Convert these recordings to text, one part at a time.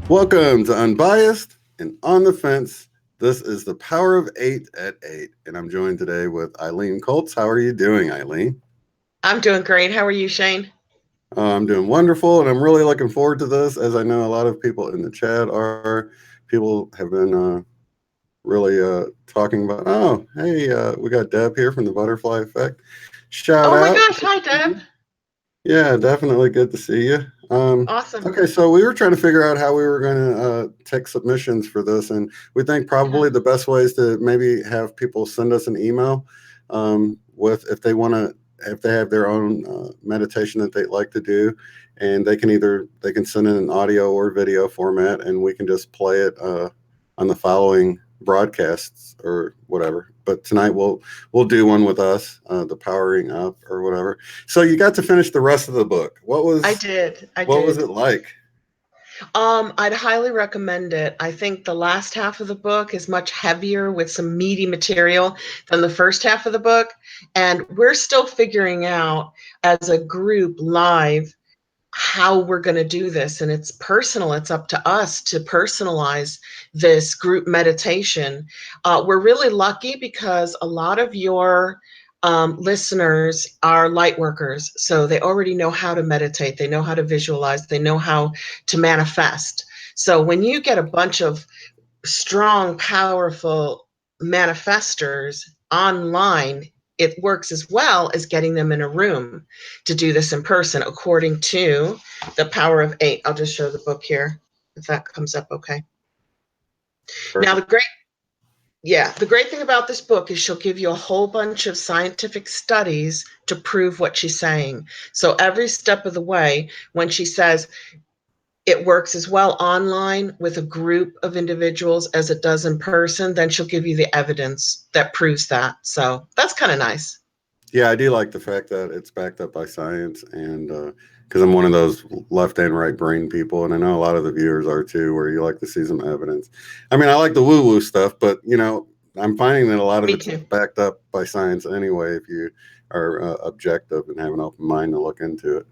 Welcome to Unbiased and On the Fence. This is the Power of 8 at 8, and I'm joined today with Eileen Colts. How are you doing, Eileen? I'm doing great. How are you, Shane? I'm doing wonderful, and I'm really looking forward to this, as I know a lot of people in the chat are. People have been really talking about, oh, hey, we got Deb here from the Butterfly Effect. Shout out. Oh my gosh. Hi, Deb. Yeah, definitely good to see you. Awesome. Okay, so we were trying to figure out how we were going to take submissions for this, and we think probably the best way is to maybe have people send us an email with if they have their own meditation that they'd like to do, and they can send in an audio or video format, and we can just play it on the following broadcasts or whatever. But tonight we'll do one with us, the Powering Up or whatever. So you got to finish the rest of the book. I did. What was it like? I'd highly recommend it. I think the last half of the book is much heavier with some meaty material than the first half of the book. And we're still figuring out as a group live how we're going to do this. And it's personal. It's up to us to personalize this group meditation. We're really lucky because a lot of your listeners are light workers. So they already know how to meditate. They know how to visualize. They know how to manifest. So when you get a bunch of strong, powerful manifestors online, it works as well as getting them in a room to do this in person, according to the Power of 8. I'll just show the book here, if that comes up okay. Perfect. Now, the great thing about this book is she'll give you a whole bunch of scientific studies to prove what she's saying. So every step of the way, when she says it works as well online with a group of individuals as it does in person, then she'll give you the evidence that proves that. So that's kind of nice. Yeah, I do like the fact that it's backed up by science, and because I'm one of those left and right brain people, and I know a lot of the viewers are too, where you like to see some evidence. I mean, I like the woo-woo stuff, but I'm finding that a lot of it's backed up by science anyway, if you are objective and have an open mind to look into it.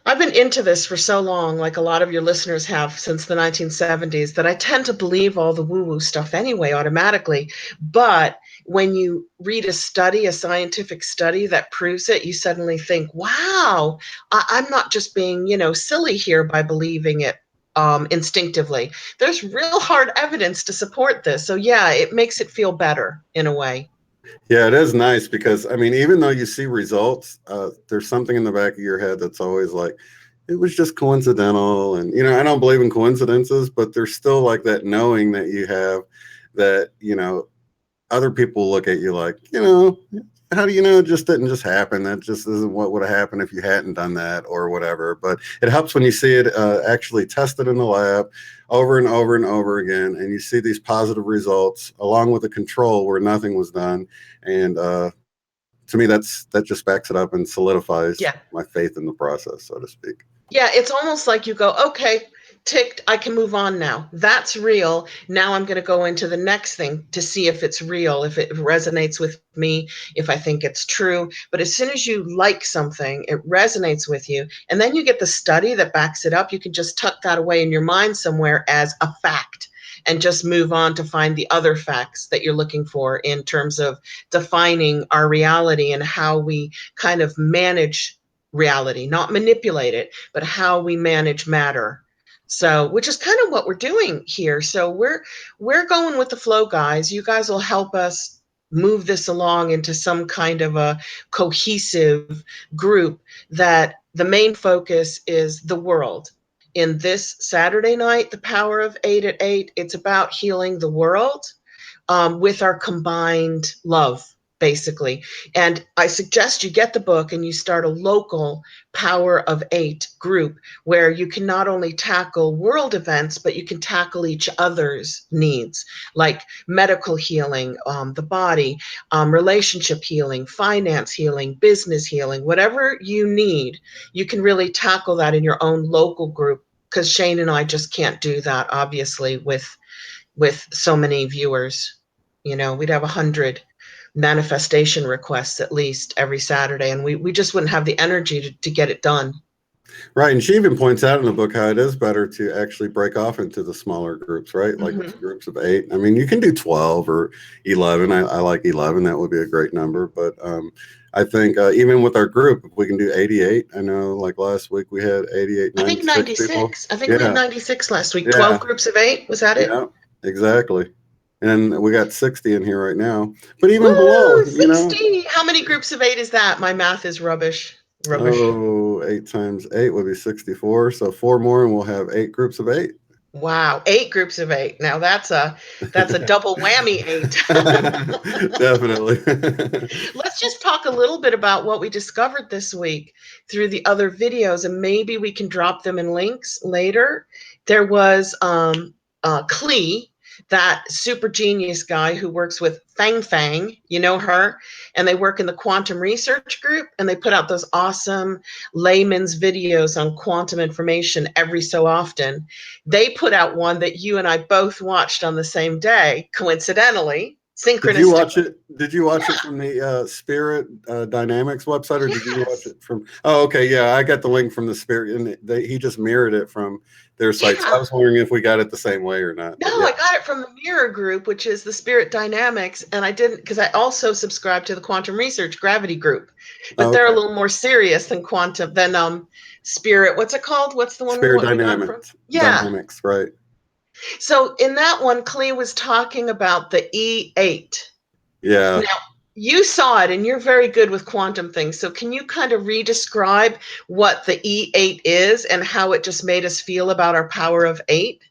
I've been into this for so long, like a lot of your listeners have since the 1970s, that I tend to believe all the woo-woo stuff anyway, automatically. But when you read a scientific study that proves it, you suddenly think, wow, I'm not just being, silly here by believing it instinctively. There's real hard evidence to support this. So yeah, it makes it feel better in a way. Yeah, it is nice because, I mean, even though you see results, there's something in the back of your head that's always like, it was just coincidental. And, I don't believe in coincidences, but there's still like that knowing that you have that, other people look at you like, how do you know it just didn't just happen? That just isn't what would have happened if you hadn't done that or whatever. But it helps when you see it actually tested in the lab over and over and over again, and you see these positive results along with the control where nothing was done. And to me, that just backs it up and solidifies my faith in the process, so to speak. Yeah, it's almost like you go, okay, ticked, I can move on now. That's real. Now I'm going to go into the next thing to see if it's real, if it resonates with me, if I think it's true. But as soon as you like something, it resonates with you. And then you get the study that backs it up. You can just tuck that away in your mind somewhere as a fact and just move on to find the other facts that you're looking for in terms of defining our reality and how we kind of manage reality, not manipulate it, but how we manage matter. So, which is kind of what we're doing here. So we're going with the flow, guys. You guys will help us move this along into some kind of a cohesive group that the main focus is the world. In this Saturday night, the Power of 8 at 8, it's about healing the world with our combined love. basically. And I suggest you get the book and you start a local Power of 8 group where you can not only tackle world events, but you can tackle each other's needs, like medical healing, the body, relationship healing, finance healing, business healing, whatever you need, you can really tackle that in your own local group, because Shane and I just can't do that, obviously, with so many viewers. You know, we'd have 100 manifestation requests at least every Saturday, and we just wouldn't have the energy to get it done. Right. And she even points out in the book how it is better to actually break off into the smaller groups, right? Like groups of 8. I mean, you can do 12 or 11. I like 11. That would be a great number. But I think even with our group, if we can do 88, I know like last week we had 88, 96 I think 96. people. I think we had 96 last week. Yeah. 12 groups of 8. Was that it? Yeah, exactly. And we got 60 in here right now. But even Woo, below, 60. you know. How many groups of 8 is that? My math is rubbish. Oh, 8 times 8 would be 64. So 4 more and we'll have 8 groups of 8. Wow, 8 groups of 8. Now that's a double whammy 8. Definitely. Let's just talk a little bit about what we discovered this week through the other videos, and maybe we can drop them in links later. There was Klee, that super genius guy who works with Fang, you know her, and they work in the quantum research group, and they put out those awesome layman's videos on quantum information every so often. They put out one that you and I both watched on the same day, coincidentally. Did you watch it? Did you watch it from the Spirit Dynamics website, or did you watch it from? Oh, okay, yeah, I got the link from the Spirit, and he just mirrored it from their site. So I was wondering if we got it the same way or not. No, yeah. I got it from the Mirror group, which is the Spirit Dynamics, and I didn't, because I also subscribe to the Quantum Research Gravity group, but they're a little more serious than quantum than Spirit. What's it called? What's the one? Spirit Dynamics. Yeah, Dynamics, right. So in that one, Klee was talking about the E8. Yeah. Now, you saw it, and you're very good with quantum things. So can you kind of re-describe what the E8 is and how it just made us feel about our power of 8?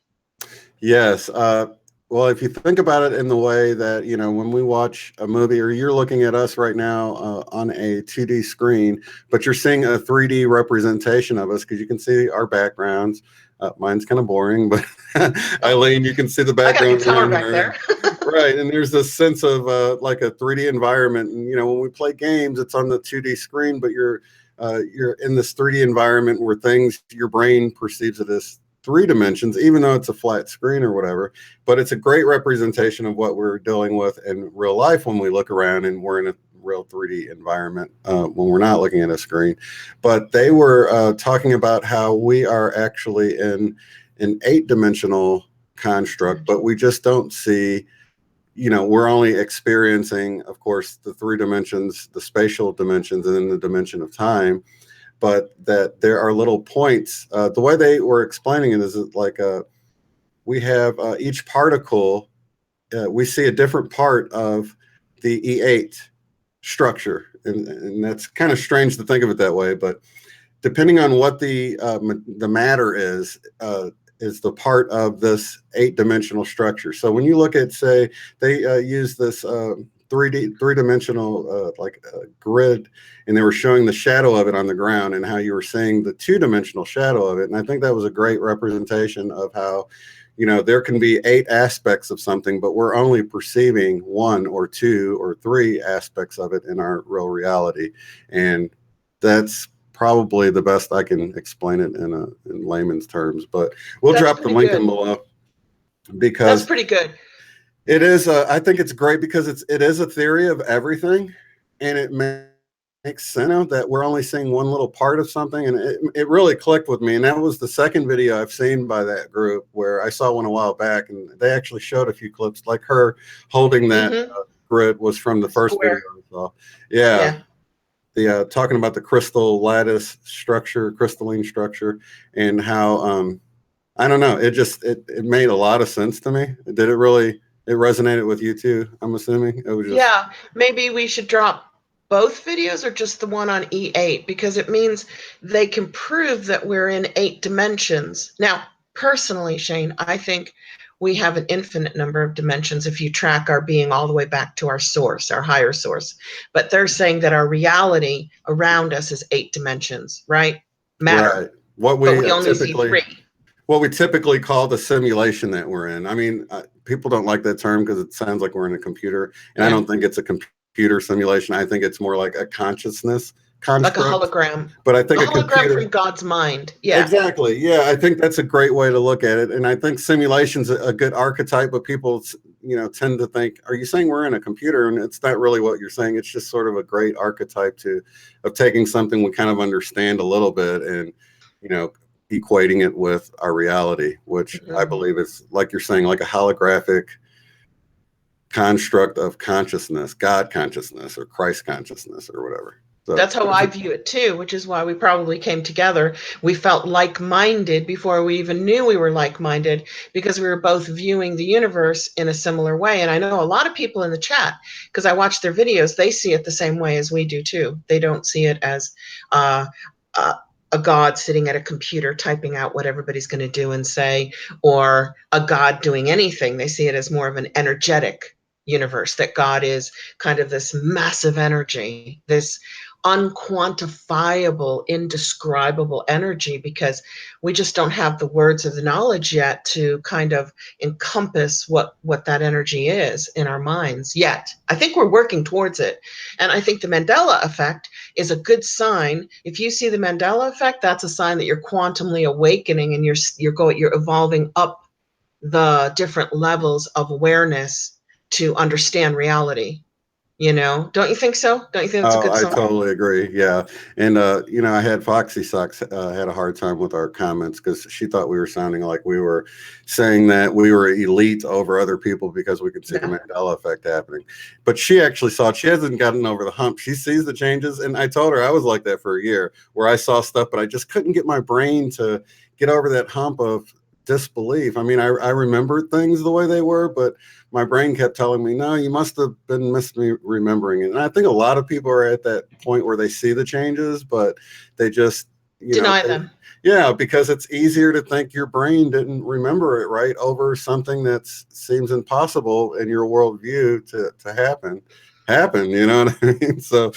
Yes. Well, if you think about it in the way that, you know, when we watch a movie, or you're looking at us right now on a 2D screen, but you're seeing a 3D representation of us because you can see our backgrounds. Mine's kind of boring, but Eileen, you can see the background. I got your tower back there. Right. And there's this sense of like a 3D environment. And, you know, when we play games, it's on the 2D screen, but you're in this 3D environment where things, your brain perceives it as 3 dimensions, even though it's a flat screen or whatever. But it's a great representation of what we're dealing with in real life when we look around and we're in a real 3D environment when we're not looking at a screen. But they were talking about how we are actually in an 8-dimensional construct, but we just don't see, you know, we're only experiencing, of course, the 3 dimensions, the spatial dimensions, and then the dimension of time. But that there are little points. The way they were explaining it is like we have each particle, we see a different part of the E8 structure. And that's kind of strange to think of it that way. But depending on what the matter is the part of this 8-dimensional structure. So when you look at, say, they use this 3-dimensional grid, and they were showing the shadow of it on the ground and how you were seeing the 2-dimensional shadow of it. And I think that was a great representation of how, you know, there can be 8 aspects of something, but we're only perceiving 1 or 2 or 3 aspects of it in our real reality. And that's probably the best I can explain it in layman's terms, but we'll drop the link in below, because that's pretty good. It is. I think it's great because it is a theory of everything, and it makes sense that we're only seeing one little part of something, and it really clicked with me. And that was the second video I've seen by that group, where I saw one a while back, and they actually showed a few clips, like her holding that grid was from the first video I saw. Yeah. The talking about the crystal lattice structure, crystalline structure, and how I don't know, it made a lot of sense to me. Did it really? It resonated with you too, I'm assuming. It was just... Yeah, maybe we should drop both videos or just the one on E8, because it means they can prove that we're in 8 dimensions. Now, personally, Shane, I think we have an infinite number of dimensions if you track our being all the way back to our source, our higher source. But they're saying that our reality around us is 8 dimensions, right? Matter. Right. What But we we only see 3. what we typically call the simulation that we're in. I mean, people don't like that term because it sounds like we're in a computer, and I don't think it's a computer simulation. I think it's more like a consciousness Like a construct. hologram. But I A think a hologram from computer, God's mind. Yeah. exactly. Yeah, I think that's a great way to look at it. And I think simulation's a good archetype, but people, tend to think, are you saying we're in a computer? And it's not really what you're saying. It's just sort of a great archetype of taking something we kind of understand a little bit and, you know, equating it with our reality, which I believe is, like you're saying, like a holographic construct of consciousness, God consciousness or Christ consciousness or whatever. So That's how I view it too, which is why we probably came together. We felt like-minded before we even knew we were like-minded, because we were both viewing the universe in a similar way. And I know a lot of people in the chat, because I watch their videos, they see it the same way as we do too. They don't see it as a God sitting at a computer typing out what everybody's going to do and say, or a God doing anything. They see it as more of an energetic universe, that God is kind of this massive energy, this unquantifiable, indescribable energy, because we just don't have the words or the knowledge yet to kind of encompass what that energy is in our minds yet. I think we're working towards it. And I think the Mandela effect is a good sign. If you see the Mandela effect, that's a sign that you're quantumly awakening and you're evolving up the different levels of awareness to understand reality. Don't you think so? Don't you think that's a Oh, good I sign? totally agree. Yeah. And, I had Foxy Socks had a hard time with our comments because she thought we were sounding like we were saying that we were elite over other people because we could see the No. Mandela effect happening. But she actually saw it. She hasn't gotten over the hump. She sees the changes. And I told her I was like that for a year where I saw stuff, but I just couldn't get my brain to get over that hump of disbelief. I mean, I remembered things the way they were, but my brain kept telling me, no, you must have been misremembering it. And I think a lot of people are at that point where they see the changes, but they just, Deny them. yeah, because it's easier to think your brain didn't remember it right over something that seems impossible in your worldview to happen. You know what I mean? So,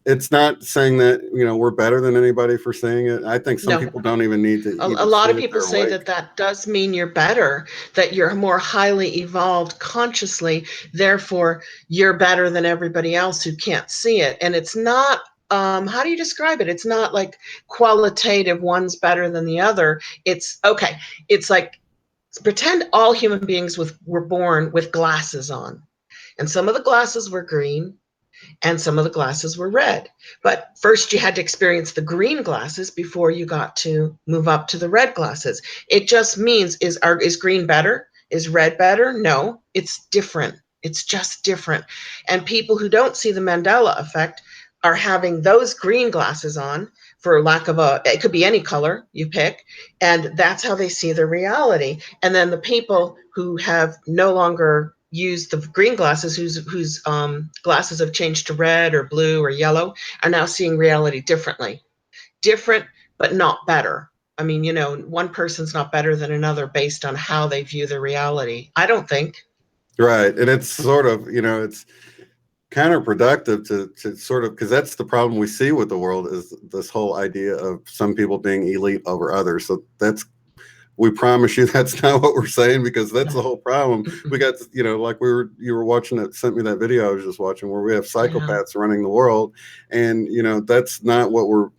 it's not saying that, we're better than anybody for saying it. I think some No. people don't even need to A even lot see of that people they're say awake. that does mean you're better, that you're more highly evolved consciously, therefore you're better than everybody else who can't see it. And it's not, how do you describe it? It's not like qualitative, one's better than the other. It's okay. It's like, pretend all human beings were born with glasses on, and some of the glasses were green and some of the glasses were red. But first you had to experience the green glasses before you got to move up to the red glasses. It just means, is green better? Is red better? No, it's different. It's just different. And people who don't see the Mandela effect are having those green glasses on, for lack of it could be any color you pick, and that's how they see the reality. And then the people who have no longer used the green glasses, whose glasses have changed to red or blue or yellow, are now seeing reality differently. Different, but not better. I mean, one person's not better than another based on how they view the reality, I don't think. Right. And it's sort of, it's counterproductive to sort of, because that's the problem we see with the world, is this whole idea of some people being elite over others. So we promise you that's not what we're saying, because that's the whole problem. We got, like you were watching it, sent me that video I was just watching, where we have psychopaths running the world. And, that's not what we're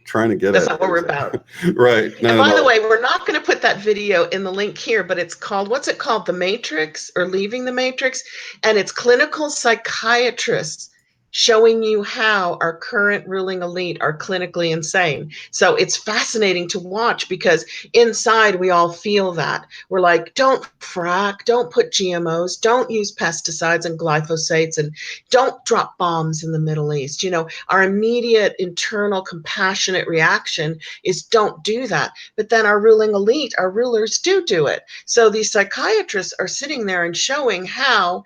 trying to get That's at not what here. we're about. Right. And Not at by the all. way, we're not going to put that video in the link here, but it's called, what's it called? The Matrix, or Leaving the Matrix. And it's clinical psychiatrists showing you how our current ruling elite are clinically insane. So it's fascinating to watch, because inside we all feel that. We're like, don't frack, don't put GMOs, don't use pesticides and glyphosates, and don't drop bombs in the Middle East. Our immediate internal compassionate reaction is don't do that. But then our ruling elite, our rulers do it. So these psychiatrists are sitting there and showing how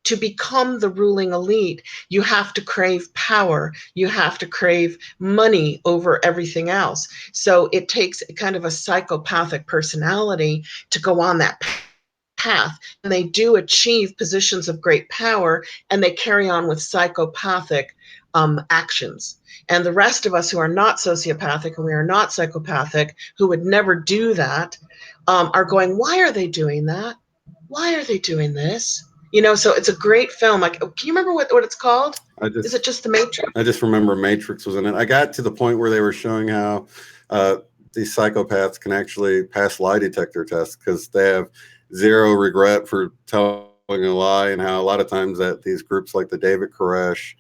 to become the ruling elite, you have to crave power. You have to crave money over everything else. So it takes kind of a psychopathic personality to go on that path. And they do achieve positions of great power, and they carry on with psychopathic actions. And the rest of us who are not sociopathic and we are not psychopathic, who would never do that, are going, why are they doing that? Why are they doing this? You know, so it's a great film. Like, can you remember what it's called? Is it just The Matrix? I just remember Matrix was in it. I got to the point where they were showing how these psychopaths can actually pass lie detector tests because they have zero regret for telling a lie, and how a lot of times that these groups like the David Koresh,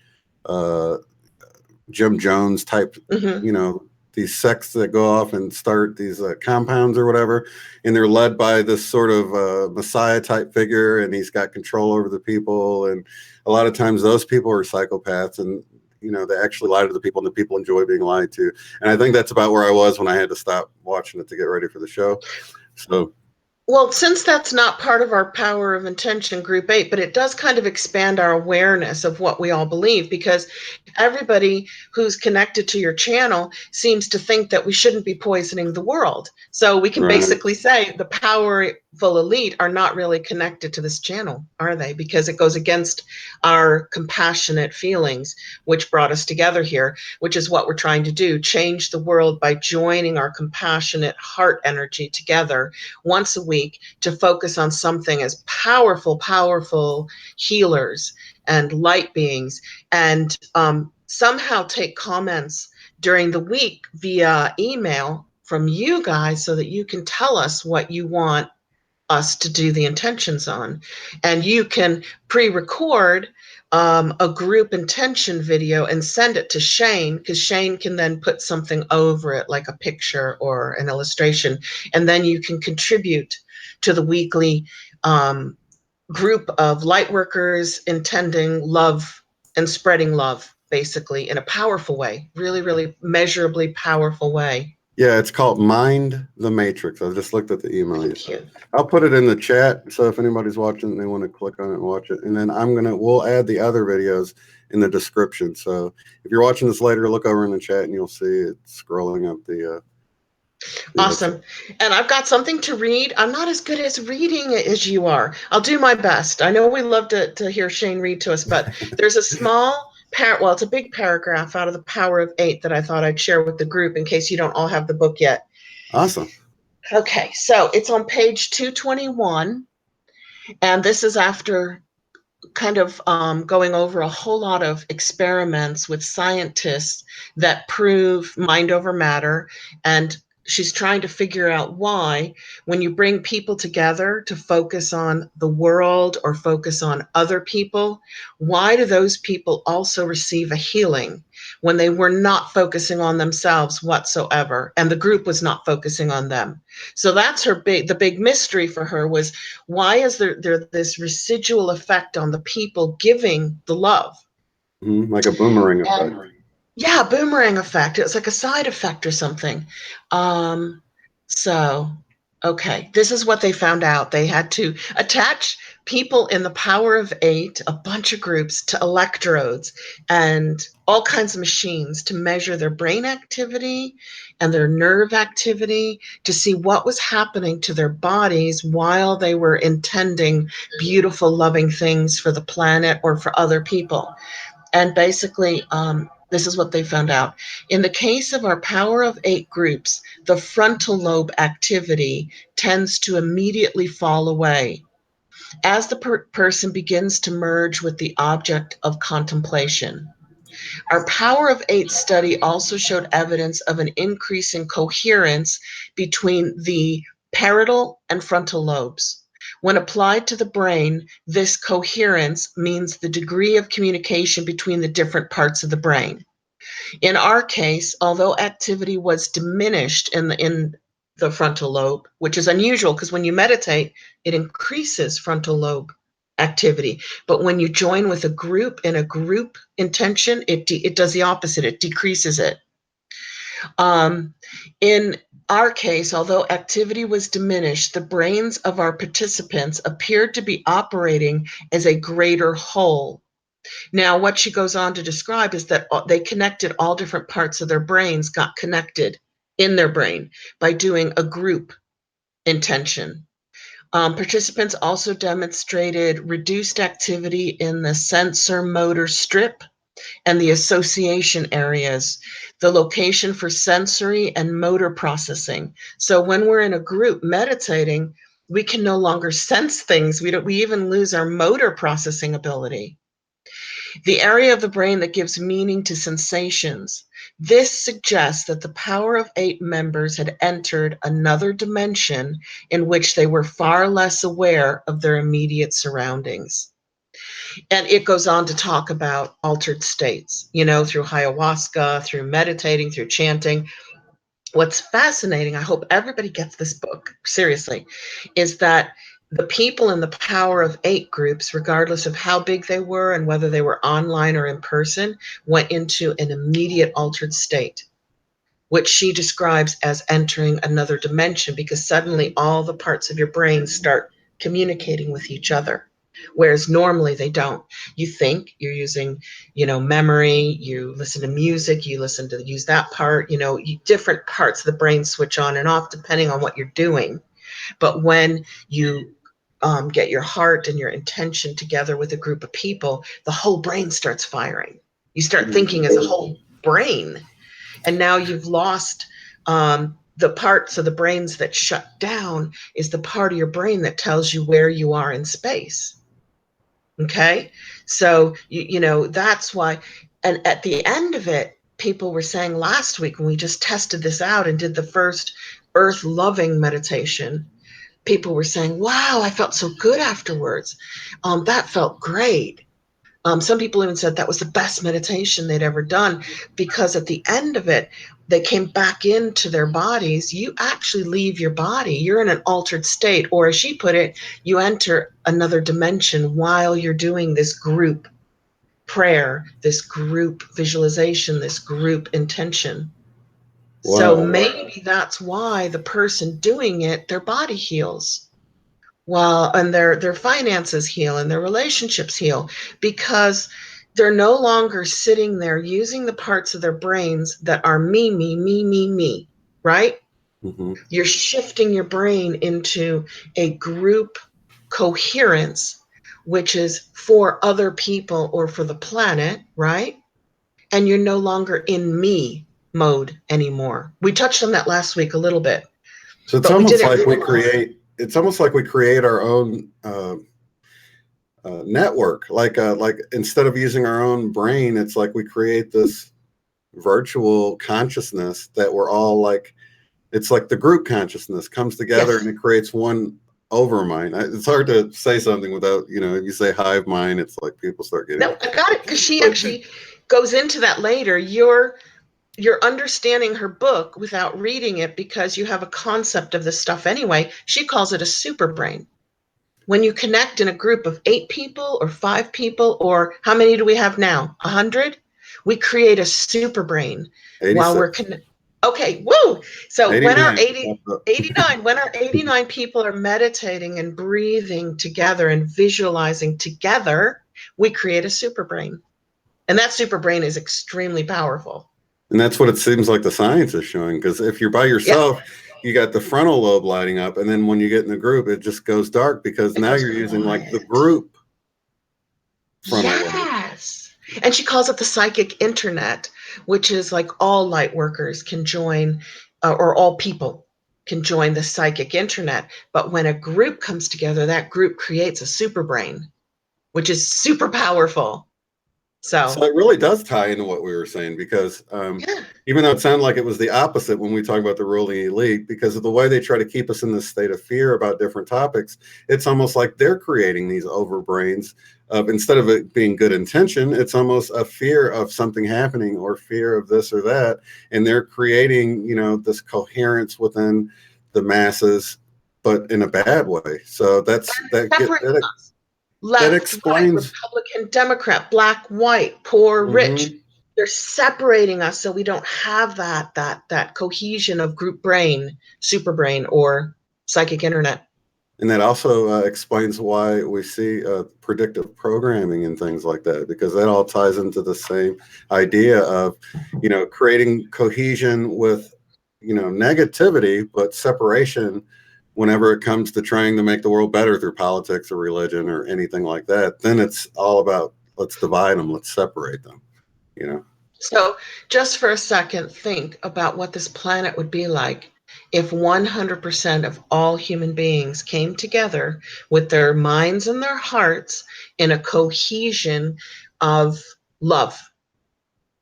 Jim Jones type, you know, these sects that go off and start these compounds or whatever, and they're led by this sort of messiah type figure, and he's got control over the people. And a lot of times those people are psychopaths, and you know, they actually lie to the people, and the people enjoy being lied to. And I think that's about where I was when I had to stop watching it to get ready for the show. So well, since that's not part of our Power of Intention Group 8, but it does kind of expand our awareness of what we all believe, because everybody who's connected to your channel seems to think that we shouldn't be poisoning the world. So we can basically say the powerful elite are not really connected to this channel, are they? Because it goes against our compassionate feelings, which brought us together here, which is what we're trying to do, change the world by joining our compassionate heart energy together once a week to focus on something as powerful healers and light beings, and somehow take comments during the week via email from you guys so that you can tell us what you want us to do the intentions on. And you can pre-record a group intention video and send it to Shane, because Shane can then put something over it, like a picture or an illustration, and then you can contribute to the weekly group of light workers intending love and spreading love, basically, in a powerful way, really measurably powerful way. yeah, it's called Mind the Matrix. I just looked at the email you sent. I'll put it in the chat, so if anybody's watching and they want to click on it and watch it. And then we'll add the other videos in the description. So if you're watching this later, look over in the chat and you'll see it scrolling up the awesome. And I've got something to read. I'm not as good as reading as you are. I'll do my best. I know we love to hear Shane read to us, but there's a small well, it's a big paragraph out of the Power of 8 that I thought I'd share with the group in case you don't all have the book yet. Awesome. Okay, so it's on page 221, and this is after kind of going over a whole lot of experiments with scientists that prove mind over matter. And she's trying to figure out why, when you bring people together to focus on the world or focus on other people, why do those people also receive a healing when they were not focusing on themselves whatsoever, and the group was not focusing on them? So that's the big mystery for her was, why is there this residual effect on the people giving the love? Like a boomerang effect. Yeah, boomerang effect. It's like a side effect or something. So, okay, this is what they found out. They had to attach people in the Power of 8, a bunch of groups, to electrodes and all kinds of machines to measure their brain activity and their nerve activity to see what was happening to their bodies while they were intending beautiful, loving things for the planet or for other people. And basically, this is what they found out. In the case of our Power of 8 groups, the frontal lobe activity tends to immediately fall away as the person begins to merge with the object of contemplation. Our Power of 8 study also showed evidence of an increase in coherence between the parietal and frontal lobes. When applied to the brain, this coherence means the degree of communication between the different parts of the brain. In our case, although activity was diminished in the frontal lobe, which is unusual because when you meditate, it increases frontal lobe activity. But when you join with a group in a group intention, it does the opposite. It decreases it. In our case, although activity was diminished, the brains of our participants appeared to be operating as a greater whole. Now, what she goes on to describe is that they connected all different parts of their brains, got connected in their brain by doing a group intention. Participants also demonstrated reduced activity in the sensor motor strip and the association areas, the location for sensory and motor processing. So when we're in a group meditating, we can no longer sense things. We even lose our motor processing ability. The area of the brain that gives meaning to sensations. This suggests that the power of 8 members had entered another dimension in which they were far less aware of their immediate surroundings. And it goes on to talk about altered states, through ayahuasca, through meditating, through chanting. What's fascinating, I hope everybody gets this book, seriously, is that the people in the Power of 8 groups, regardless of how big they were and whether they were online or in person, went into an immediate altered state, which she describes as entering another dimension, because suddenly all the parts of your brain start communicating with each other, whereas normally they don't. You think you're using, memory, you listen to music, you use that part, different parts of the brain switch on and off depending on what you're doing. But when you get your heart and your intention together with a group of people, the whole brain starts firing. You start thinking as a whole brain. And now you've lost the parts of the brains that shut down is the part of your brain that tells you where you are in space. Okay? So, that's why. And at the end of it, people were saying last week when we just tested this out and did the first earth loving meditation, people were saying, wow, I felt so good afterwards. That felt great. Some people even said that was the best meditation they'd ever done, because at the end of it, they came back into their bodies. You actually leave your body. You're in an altered state, or as she put it, you enter another dimension while you're doing this group prayer, this group visualization, this group intention. Wow. So maybe that's why the person doing it, their body heals. And their finances heal and their relationships heal, because they're no longer sitting there using the parts of their brains that are me, right? Mm-hmm. You're shifting your brain into a group coherence, which is for other people or for the planet, right? And you're no longer in me mode anymore. We touched on that last week a little bit. So it's But we almost didn't like realize. it's almost like we create our own network. Like instead of using our own brain, it's like we create this virtual consciousness that we're all like. It's like the group consciousness comes together, Yes. and it creates one overmind. It's hard to say something without, if you say hive mind, it's like people start getting. No, I got it, because she But actually goes into that later. You're understanding her book without reading it because you have a concept of this stuff anyway. She calls it a super brain. When you connect in a group of 8 people or 5 people, or how many do we have now? 100? We create a super brain while we're 86, okay, woo! So when our 89. 89, when our 89 people are meditating and breathing together and visualizing together, we create a super brain. And that super brain is extremely powerful. And that's what it seems like the science is showing. Because if you're by Yeah. yourself, you got the frontal lobe lighting up, and then when you get in the group, it just goes dark because It now goes you're using like the quiet. group frontal lobe. Yes. And she calls it the psychic internet, which is like all light workers can join, or all people can join the psychic internet. But when a group comes together, that group creates a super brain, which is super powerful. So So, it really does tie into what we were saying, because yeah, even though it sounded like it was the opposite when we talk about the ruling elite, because of the way they try to keep us in this state of fear about different topics, it's almost like they're creating these overbrains. Instead of it being good intention, it's almost a fear of something happening or fear of this or that, and they're creating, this coherence within the masses, but in a bad way. So separate us. that Left, right, explains. Republican, Democrat, black, white, poor, rich. Mhm. they're separating us so we don't have that cohesion of group brain, super brain, or psychic internet. And that also explains why we see predictive programming and things like that, because that all ties into the same idea of, creating cohesion with, negativity, but separation whenever it comes to trying to make the world better through politics or religion or anything like that. Then it's all about, let's divide them, let's separate them, So just for a second, think about what this planet would be like if 100% of all human beings came together with their minds and their hearts in a cohesion of love.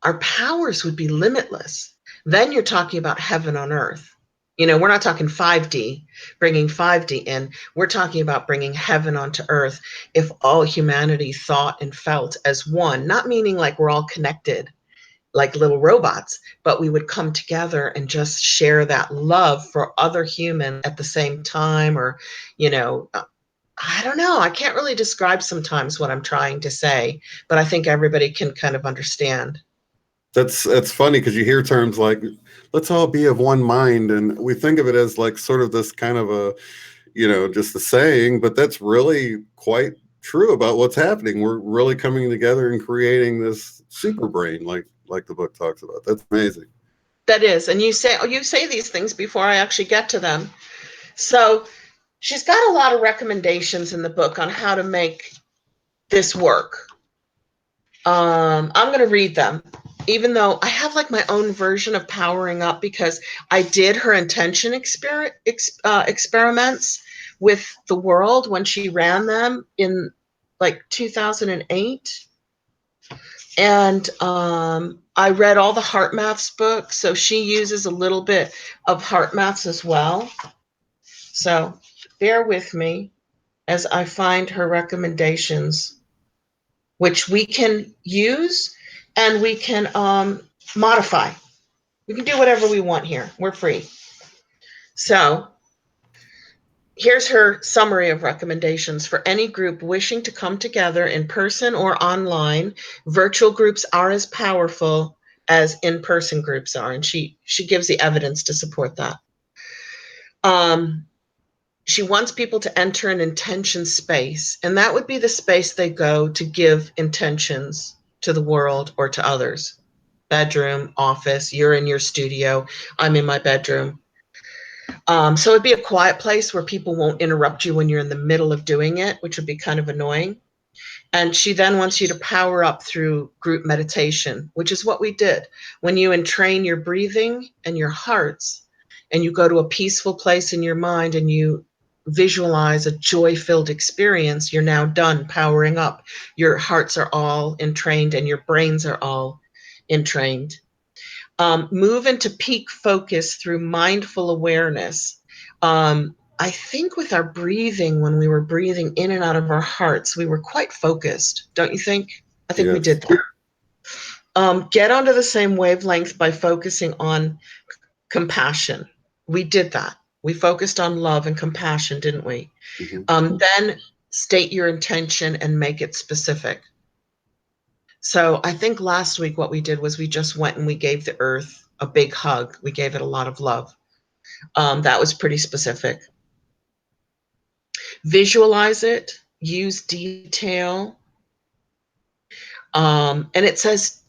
Our powers would be limitless. Then you're talking about heaven on earth. We're not talking 5D, bringing 5D in. We're talking about bringing heaven onto earth if all humanity thought and felt as one, not meaning like we're all connected like little robots, but we would come together and just share that love for other humans at the same time. Or, I don't know. I can't really describe sometimes what I'm trying to say, but I think everybody can kind of understand. That's funny because you hear terms like, let's all be of one mind, and we think of it as like sort of this kind of a, just a saying, but that's really quite true about what's happening. We're really coming together and creating this super brain, like the book talks about. That's amazing. That is. And you say these things before I actually get to them. So she's got a lot of recommendations in the book on how to make this work. I'm going to read them, even though I have like my own version of powering up, because I did her intention experiments with the world when she ran them in like 2008. And I read all the heart maths books, so she uses a little bit of heart maths as well. So bear with me as I find her recommendations, which we can use and we can modify. We can do whatever we want here. We're free. So here's her summary of recommendations for any group wishing to come together in person or online. Virtual groups are as powerful as in-person groups are, and she gives the evidence to support that. She wants people to enter an intention space, and that would be the space they go to give intentions to the world or to others. Bedroom, office, you're in your studio, I'm in my bedroom. So it'd be a quiet place where people won't interrupt you when you're in the middle of doing it, which would be kind of annoying. And she then wants you to power up through group meditation, which is what we did. When you entrain your breathing and your hearts, and you go to a peaceful place in your mind and you visualize a joy-filled experience, you're now done powering up. Your hearts are all entrained and your brains are all entrained. Move into peak focus through mindful awareness. I think with our breathing, when we were breathing in and out of our hearts, we were quite focused, don't you think? I think we did that. Get onto the same wavelength by focusing on compassion. We did that. We focused on love and compassion, didn't we? Mm-hmm. Then state your intention and make it specific. So I think last week what we did was we just went and we gave the earth a big hug. We gave it a lot of love. That was pretty specific. Visualize it, use detail. And it says,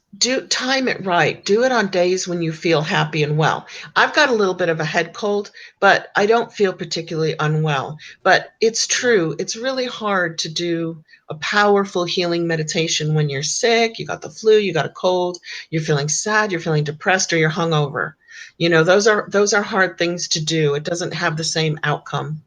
time it right. Do it on days when you feel happy and well. I've got a little bit of a head cold, but I don't feel particularly unwell. But it's true. It's really hard to do a powerful healing meditation when you're sick, you got the flu, you got a cold, you're feeling sad, you're feeling depressed, or you're hungover. Those are hard things to do. It doesn't have the same outcome.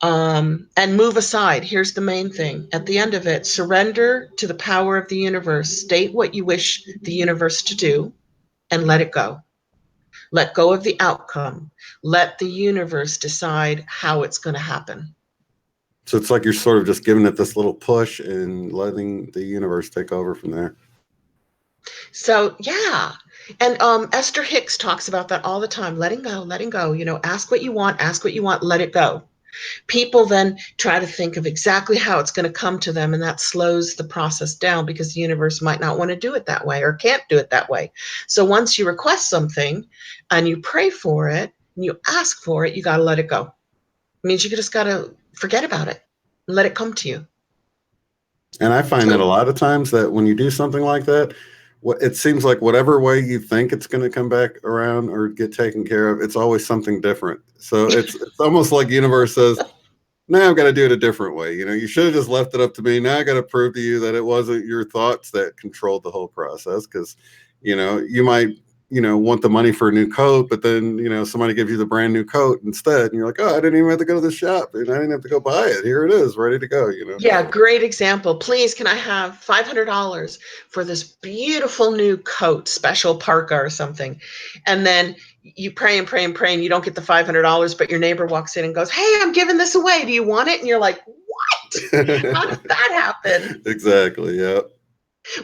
And move aside. Here's the main thing. At the end of it, surrender to the power of the universe. State what you wish the universe to do and let it go. Let go of the outcome. Let the universe decide how it's going to happen. So it's like you're sort of just giving it this little push and letting the universe take over from there. So, yeah. And Esther Hicks talks about that all the time. Letting go, letting go. Ask what you want, let it go. People then try to think of exactly how it's going to come to them, and that slows the process down because the universe might not want to do it that way or can't do it that way. So once you request something and you pray for it and you ask for it, you got to let it go. It means you just got to forget about it and let it come to you. And I find that a lot of times that when you do something like that, it seems like whatever way you think it's going to come back around or get taken care of, it's always something different. So it's almost like the universe says, now I've got to do it a different way. You should have just left it up to me. Now I got to prove to you that it wasn't your thoughts that controlled the whole process. Because, you might, want the money for a new coat, but then, somebody gives you the brand new coat instead. And you're like, oh, I didn't even have to go to the shop. And I didn't have to go buy it. Here it is, ready to go, Yeah, great example. Please, can I have $500 for this beautiful new coat, special parka or something? And then you pray and pray and pray, and you don't get the $500, but your neighbor walks in and goes, hey, I'm giving this away. Do you want it? And you're like, what? How did that happen? Exactly. Yeah.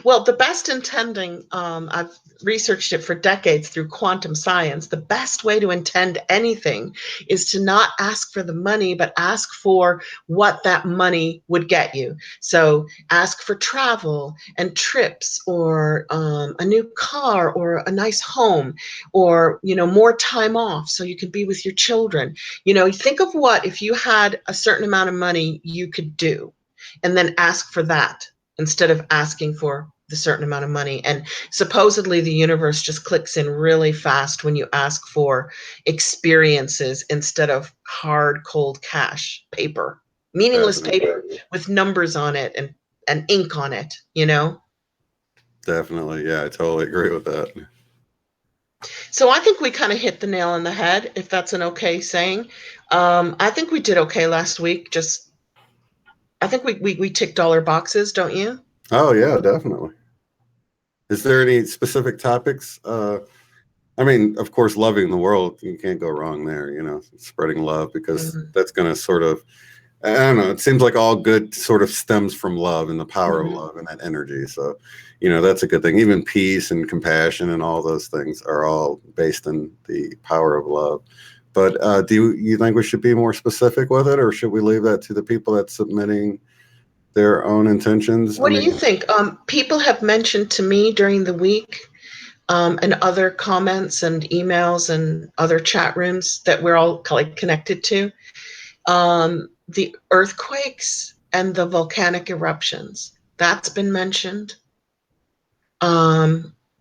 Well, the best intending, I've researched it for decades through quantum science. The best way to intend anything is to not ask for the money, but ask for what that money would get you. So ask for travel and trips, or a new car, or a nice home, or, more time off so you could be with your children. Think of what, if you had a certain amount of money you could do, and then ask for that, instead of asking for the certain amount of money. And supposedly the universe just clicks in really fast when you ask for experiences instead of hard, cold cash, paper, meaningless paper with numbers on it and ink on it, Definitely. Yeah, I totally agree with that. So I think we kind of hit the nail on the head, if that's an okay saying. I think we did okay last week. I think we ticked all our boxes, don't you? Oh, yeah, definitely. Is there any specific topics? I mean, of course, loving the world, you can't go wrong there, spreading love, because that's going to sort of, I don't know, it seems like all good sort of stems from love and the power of love and that energy. So, that's a good thing. Even peace and compassion and all those things are all based in the power of love. But do you think we should be more specific with it, or should we leave that to the people that's submitting their own intentions? What do you think? People have mentioned to me during the week, and other comments and emails and other chat rooms that we're all connected to, the earthquakes and the volcanic eruptions. That's been mentioned.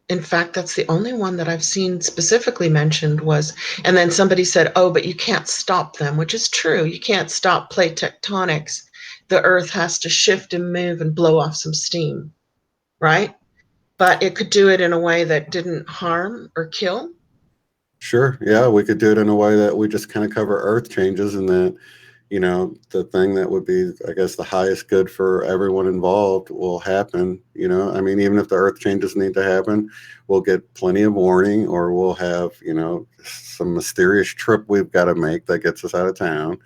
In fact, that's the only one that I've seen specifically mentioned was, and then somebody said, oh, but you can't stop them, which is true. You can't stop plate tectonics. The earth has to shift and move and blow off some steam, right? But it could do it in a way that didn't harm or kill. Sure. Yeah, we could do it in a way that we just kind of cover earth changes, and that, the thing that would be, I guess, the highest good for everyone involved will happen. I mean, even if the earth changes need to happen, we'll get plenty of warning, or we'll have, some mysterious trip we've got to make that gets us out of town.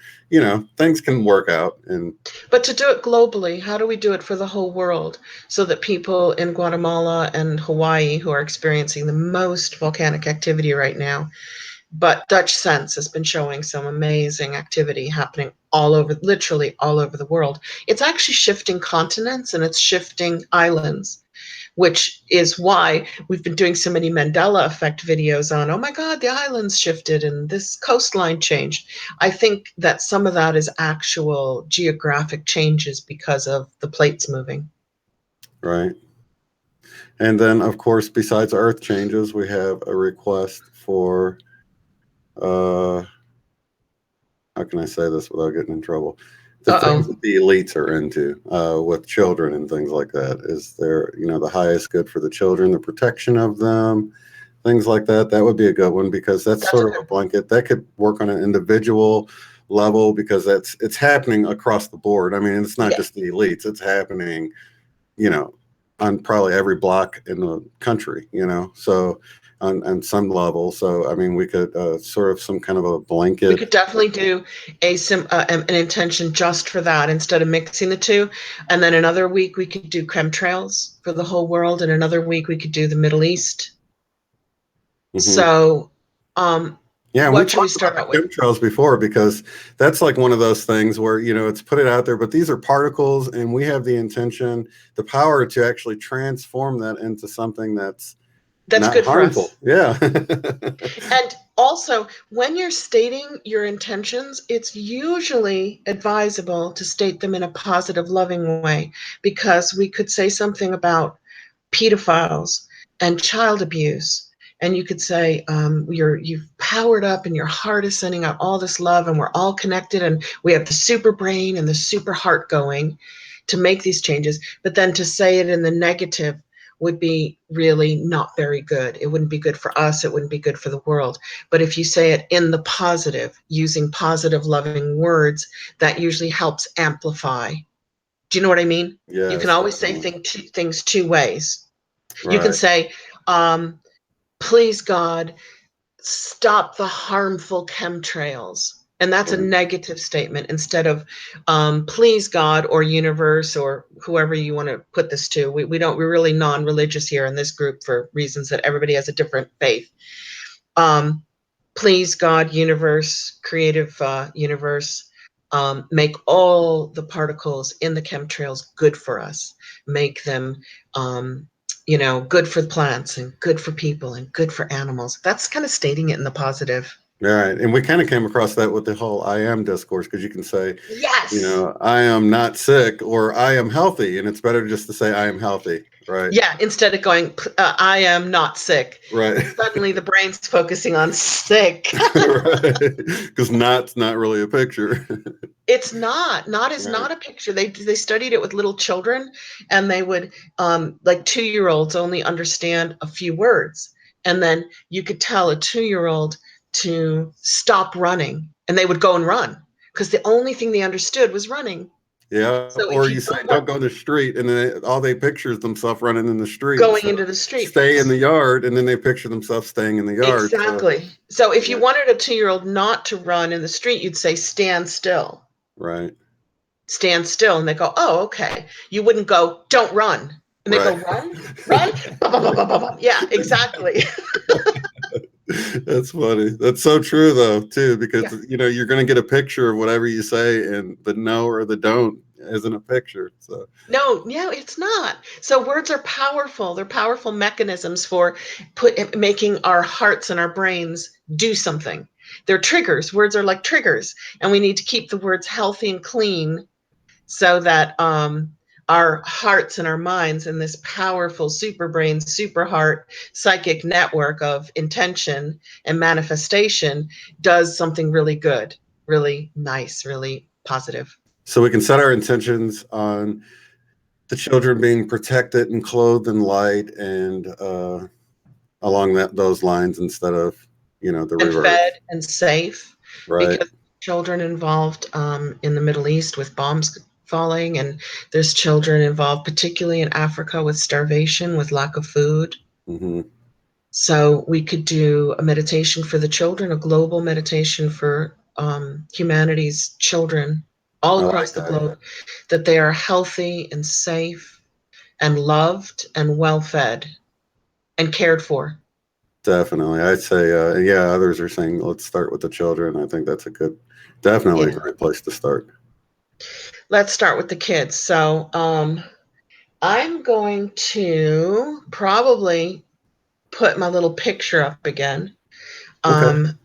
Things can work out. But to do it globally, how do we do it for the whole world so that people in Guatemala and Hawaii, who are experiencing the most volcanic activity right now, but Dutch Sense has been showing some amazing activity happening all over, literally all over the world. It's actually shifting continents and it's shifting islands, which is why we've been doing so many Mandela effect videos on, oh my God, the islands shifted and this coastline changed. I think that some of that is actual geographic changes because of the plates moving. Right. And then, of course, besides earth changes, we have a request for, how can I say this without getting in trouble? The things that the elites are into, with children and things like that. Is there, the highest good for the children, the protection of them, things like that? That would be a good one, because that's sort of a blanket that could work on an individual level, because it's happening across the board. I mean, it's not just the elites; it's happening, on probably every block in the country. So on some level. So, I mean, we could sort of some kind of a blanket. We could definitely do an intention just for that instead of mixing the two. And then another week we could do chemtrails for the whole world, and another week we could do the Middle East. So Yeah, and we What should we talked about start the out with? chemtrails before because that's like one of those things where, it's put it out there, but these are particles and we have the intention, the power to actually transform that into something that's That's not good for us. harmful. Yeah. And also, when you're stating your intentions, it's usually advisable to state them in a positive, loving way, because we could say something about pedophiles and child abuse. And you could say, you've powered up and your heart is sending out all this love and we're all connected and we have the super brain and the super heart going to make these changes. But then to say it in the negative would be really not very good. It wouldn't be good for us. It wouldn't be good for the world. But if you say it in the positive, using positive, loving words, that usually helps amplify. Do you know what I mean? You can Yes, always say definitely. things two ways. You can Right. say, please God, stop the harmful chemtrails. And that's a Right. negative statement instead of please God or universe or whoever you want to put this to. We're really non-religious here in this group for reasons that everybody has a different faith. Um, please God, universe, creative universe, make all the particles in the chemtrails good for us. Make them good for plants and good for people and good for animals. That's kind of stating it in the positive. Right. And we kind of came across that with the whole I am discourse because you can say, Yes. I am not sick or I am healthy. And it's better just to say I am healthy. Right. Yeah, instead of going, I am not sick. Right. Suddenly the brain's focusing on sick. Right. Because not's not really a picture. It's not. Not is Right. not a picture. They studied it with little children, and they would like 2-year-olds only understand a few words, and then you could tell a 2-year-old to stop running, and they would go and run because the only thing they understood was running. Yeah. So Or if you you say, don't don't want go in the street. And then all they picture is themselves running in the street. going So into the street. stay in the yard. And then they picture themselves staying in the yard. So, Exactly. So if you yeah. wanted a 2-year-old not to run in the street, you'd say stand still. Right. Stand still, and they go, oh, okay. You wouldn't go, don't run, and they go, Right. run. Bum, bum, bum, bum, bum, bum. Yeah, exactly. That's funny. That's so true though, too, because Yeah. you're going to get a picture of whatever you say, and the no or the don't isn't a picture. So, No, it's not. So words are powerful. They're powerful mechanisms for making our hearts and our brains do something. They're triggers. Words are like triggers, and we need to keep the words healthy and clean so that our hearts and our minds and this powerful super brain, super heart psychic network of intention and manifestation does something really good, really nice, really positive. so we can set our intentions on the children being protected and clothed in light, and along those lines instead of the And fed reverse. and safe, Right. because children involved in the Middle East with bombs falling, and there's children involved, particularly in Africa, with starvation, with lack of food. Hmm. So we could do a meditation for the children, a global meditation for humanity's children all I across like the that. globe, that they are healthy and safe and loved and well fed and cared for. Definitely. I'd say, yeah, others are saying, let's start with the children. I think that's definitely a Yeah. great place to start. Let's start with the kids. So I'm going to probably put my little picture up again. Okay. Um,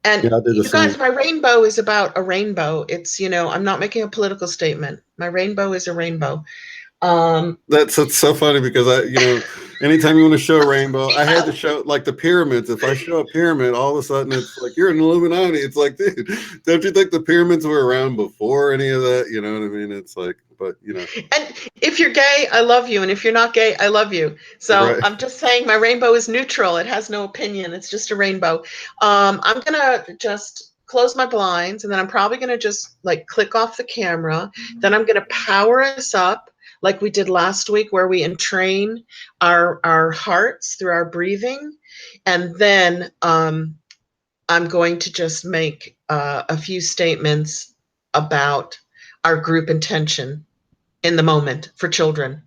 And Yeah, I'll do the you guys, same. my rainbow is about a rainbow. It's, I'm not making a political statement. My rainbow is a rainbow. Um, That's so funny because anytime you want to show a rainbow, I had to yeah. show like the pyramids. If I show a pyramid, all of a sudden it's like you're an Illuminati. It's like, dude, don't you think the pyramids were around before any of that? You know what I mean? It's like, but And if you're gay, I love you. And if you're not gay, I love you. So right. I'm just saying my rainbow is neutral. It has no opinion. It's just a rainbow. I'm going to just close my blinds, and then I'm probably going to just like click off the camera. Then I'm going to power us up like we did last week, where we entrain our hearts through our breathing. And then I'm going to just make a few statements about our group intention in the moment for children.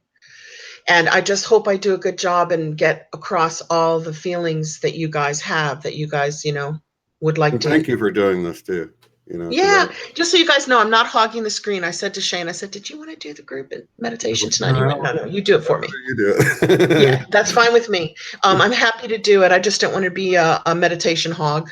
And I just hope I do a good job and get across all the feelings that you guys have, that you guys, would like And to. thank you for doing this too. Yeah, just so you guys know, I'm not hogging the screen. I said to Shane, I said, did you want to do the group meditation tonight? He went, no, you do it for me. You do it. Yeah, that's fine with me. I'm happy to do it. I just don't want to be a meditation hog.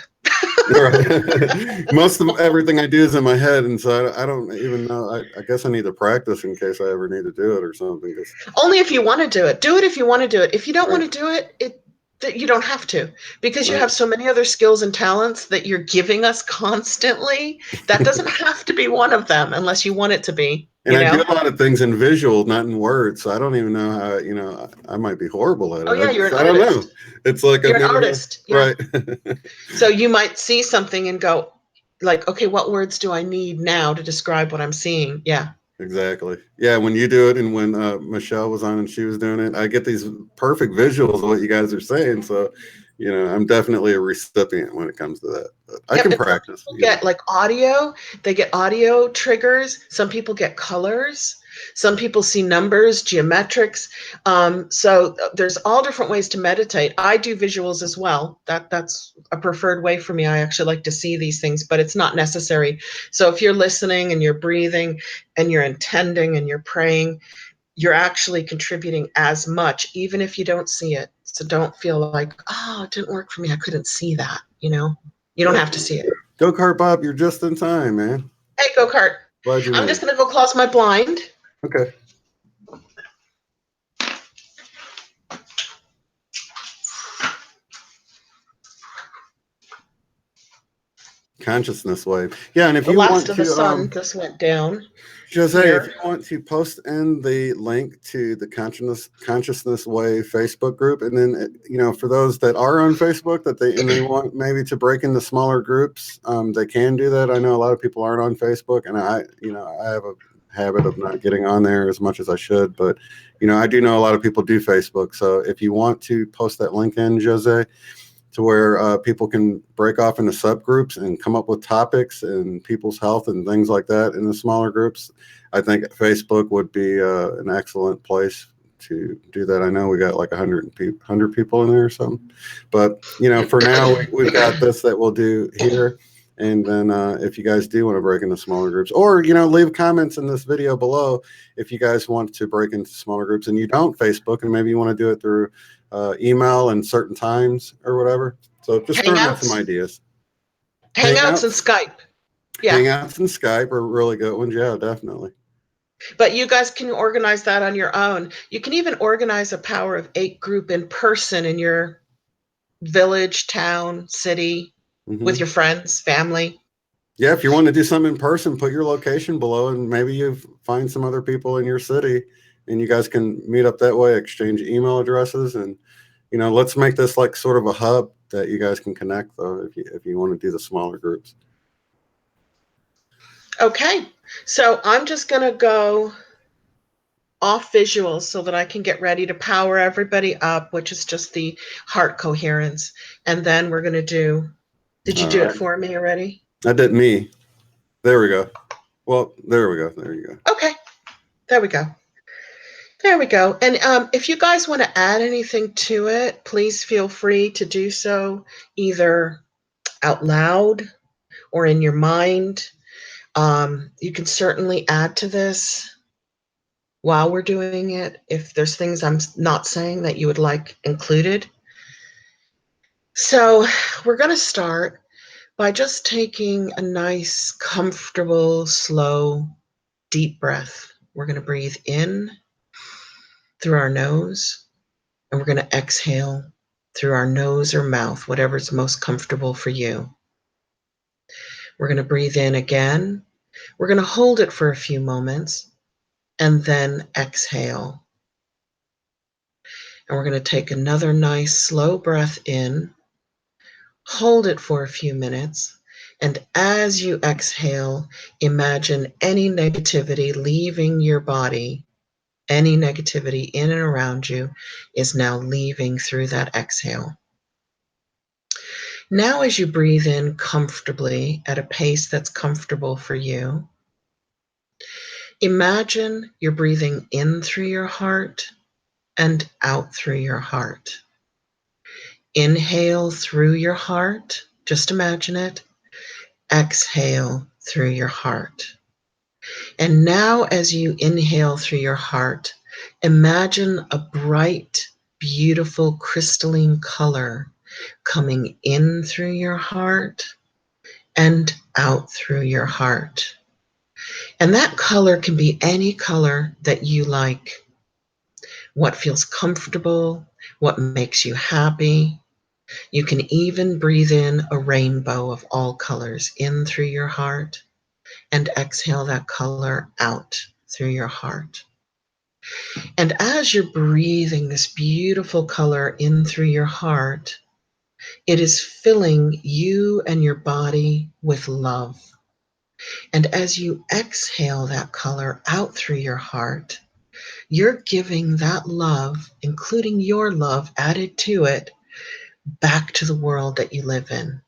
Right. Most of everything I do is in my head, and so I don't even know. I guess I need to practice in case I ever need to do it or something. Only if you want to do it. Do it if you want to do it. If you don't Right. want to do it, you don't have to, because you Right. have so many other skills and talents that you're giving us constantly. That doesn't have to be one of them unless you want it to be. And I do a lot of things in visual, not in words. So I don't even know how. I might be horrible at it. Oh yeah, you're an I don't artist. know. It's like You're I've an never artist. Right. So you might see something and go, like, okay, what words do I need now to describe what I'm seeing? Yeah. Exactly. Yeah, when you do it, and when Michelle was on and she was doing it, I get these perfect visuals of what you guys are saying. So, I'm definitely a recipient when it comes to that. But I can practice. Some people get like audio. They get audio triggers. Some people get colors. Some people see numbers, geometrics. So there's all different ways to meditate. I do visuals as well. That's a preferred way for me. I actually like to see these things, but it's not necessary. So if you're listening and you're breathing and you're intending and you're praying, you're actually contributing as much, even if you don't see it. So don't feel like, oh, it didn't work for me. I couldn't see that. You don't have to see it. Go Kart Bob, you're just in time, man. Hey, go kart. Glad you I'm made just going to go close my blind. Okay. Consciousness wave. Yeah, and if The you last want of the sun to, just went down. Jose, here. if you want to post in the link to the consciousness wave Facebook group, and then for those that are on Facebook and they want maybe to break into smaller groups, they can do that. I know a lot of people aren't on Facebook, and I have a habit of not getting on there as much as I should, but I do know a lot of people do Facebook. So if you want to post that link in, Jose, to where people can break off into subgroups and come up with topics and people's health and things like that in the smaller groups, I think Facebook would be an excellent place to do that. I know we got like 100 people in there or something, but for now we've got this that we'll do here. And then if you guys do want to break into smaller groups, or leave comments in this video below if you guys want to break into smaller groups and you don't Facebook, and maybe you want to do it through email and certain times or whatever. So just throwing out some ideas. Hangouts and Skype. Yeah. Hangouts and Skype are really good ones. Yeah, definitely. But you guys can organize that on your own. You can even organize a Power of 8 group in person in your village, town, city, with your friends, family. Yeah, if you want to do something in person, put your location below, and maybe you find some other people in your city, and you guys can meet up that way, exchange email addresses, and let's make this like sort of a hub that you guys can connect, though, if you want to do the smaller groups. Okay, so I'm just going to go off visuals so that I can get ready to power everybody up, which is just the heart coherence. And then we're going to do, did you do it for me already? I did me. There we go. Well, there we go. There you go. Okay, there we go. There we go. And if you guys want to add anything to it, please feel free to do so either out loud or in your mind. You can certainly add to this while we're doing it if there's things I'm not saying that you would like included. So we're going to start by just taking a nice, comfortable, slow, deep breath. We're going to breathe in through our nose, and we're going to exhale through our nose or mouth, whatever's most comfortable for you. We're going to breathe in again. We're going to hold it for a few moments and then exhale. And we're going to take another nice slow breath in, hold it for a few minutes, and as you exhale, imagine any negativity leaving your body. Any negativity in and around you is now leaving through that exhale. Now, as you breathe in comfortably at a pace that's comfortable for you, imagine you're breathing in through your heart and out through your heart. Inhale through your heart Just imagine it. Exhale through your heart. And now, as you inhale through your heart, imagine a bright, beautiful, crystalline color coming in through your heart and out through your heart. And that color can be any color that you like. What feels comfortable, what makes you happy. You can even breathe in a rainbow of all colors in through your heart and exhale that color out through your heart. And as you're breathing this beautiful color in through your heart, it is filling you and your body with love. And as you exhale that color out through your heart, you're giving that love, including your love added to it, back to the world that you live in.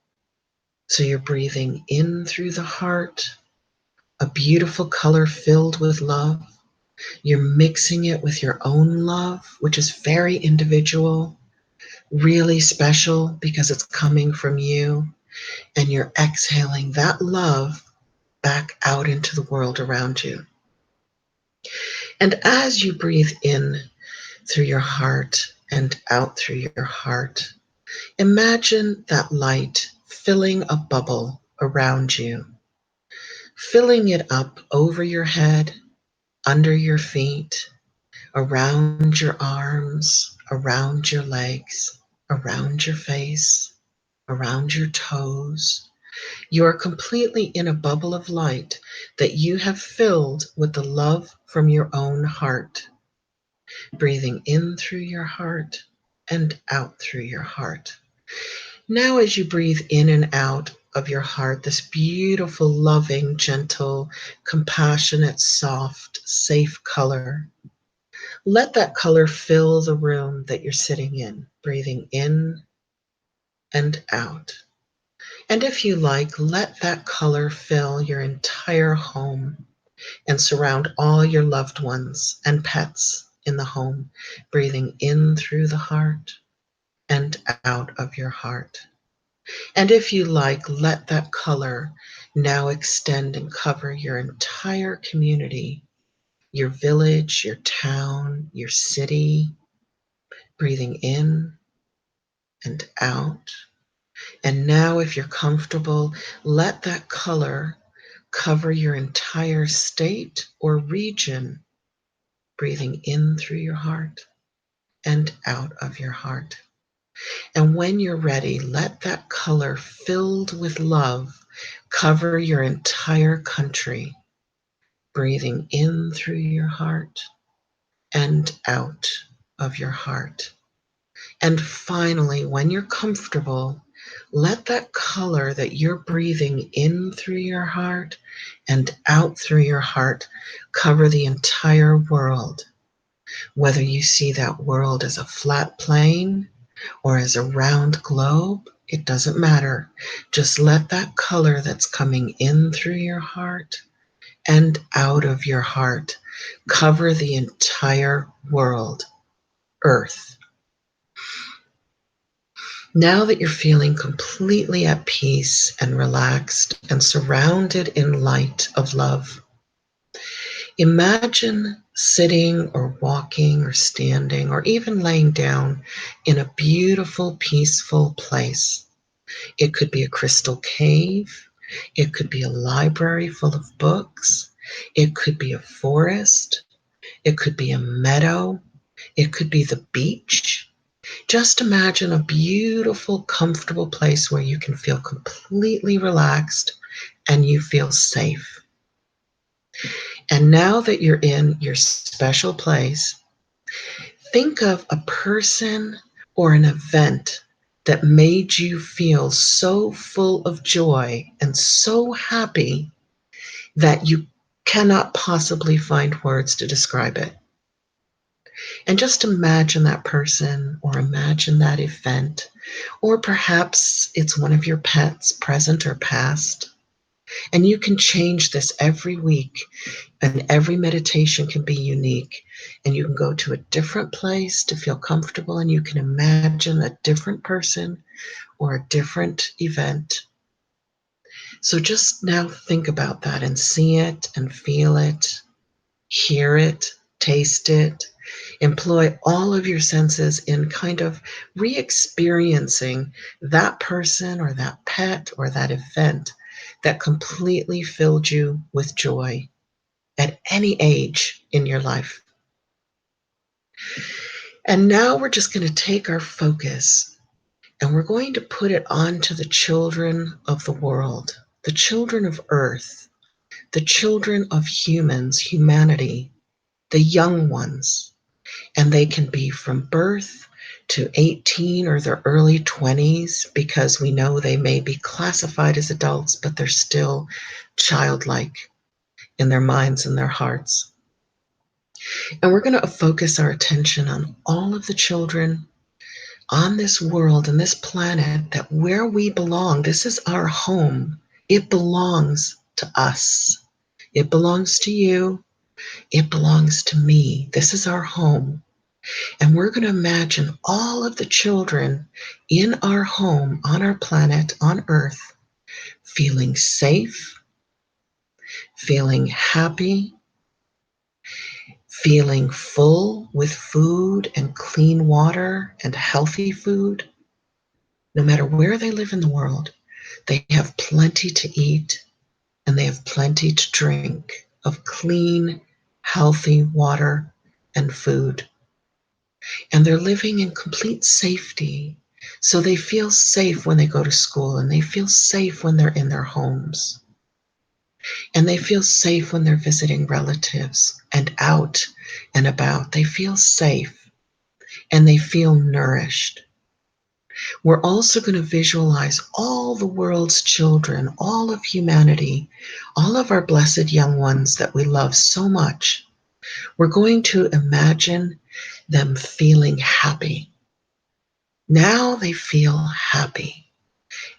So you're breathing in through the heart, a beautiful color filled with love. You're mixing it with your own love, which is very individual, really special because it's coming from you. And you're exhaling that love back out into the world around you. And as you breathe in through your heart and out through your heart, imagine that light filling a bubble around you, filling it up over your head, under your feet, around your arms, around your legs, around your face, around your toes. You are completely in a bubble of light that you have filled with the love from your own heart, breathing in through your heart and out through your heart. Now, as you breathe in and out of your heart, this beautiful, loving, gentle, compassionate, soft, safe color, let that color fill the room that you're sitting in, breathing in and out. And if you like, let that color fill your entire home and surround all your loved ones and pets in the home, breathing in through the heart and out of your heart. And if you like, let that color now extend and cover your entire community, your village, your town, your city, breathing in and out. And now, if you're comfortable, let that color cover your entire state or region, breathing in through your heart and out of your heart. And when you're ready, let that color filled with love cover your entire country, breathing in through your heart and out of your heart. And finally, when you're comfortable, let that color that you're breathing in through your heart and out through your heart cover the entire world. Whether you see that world as a flat plane or as a round globe, it doesn't matter. Just let that color that's coming in through your heart and out of your heart cover the entire world, Earth. Now that you're feeling completely at peace and relaxed and surrounded in light of love, imagine sitting or walking or standing or even laying down in a beautiful, peaceful place. It could be a crystal cave. It could be a library full of books. It could be a forest. It could be a meadow. It could be the beach. Just imagine a beautiful, comfortable place where you can feel completely relaxed and you feel safe. And now that you're in your special place, think of a person or an event that made you feel so full of joy and so happy that you cannot possibly find words to describe it. And just imagine that person or imagine that event, or perhaps it's one of your pets, present or past. And you can change this every week, and every meditation can be unique. And you can go to a different place to feel comfortable, and you can imagine a different person or a different event. So just now think about that and see it and feel it, hear it, taste it. Employ all of your senses in kind of re-experiencing that person or that pet or that event that completely filled you with joy at any age in your life. And now we're just going to take our focus and we're going to put it onto the children of the world, the children of Earth, the children of humans, humanity, the young ones. And they can be from birth to 18 or their early 20s, because we know they may be classified as adults, but they're still childlike in their minds and their hearts. And we're going to focus our attention on all of the children on this world and this planet, that where we belong, this is our home. It belongs to us. It belongs to you. It belongs to me. This is our home. And we're going to imagine all of the children in our home, on our planet, on Earth, feeling safe, feeling happy, feeling full with food and clean water and healthy food. No matter where they live in the world, they have plenty to eat and they have plenty to drink of clean, healthy water and food. And they're living in complete safety. So they feel safe when they go to school, and they feel safe when they're in their homes. And they feel safe when they're visiting relatives and out and about. They feel safe and they feel nourished. We're also going to visualize all the world's children, all of humanity, all of our blessed young ones that we love so much. We're going to imagine them feeling happy. Now they feel happy.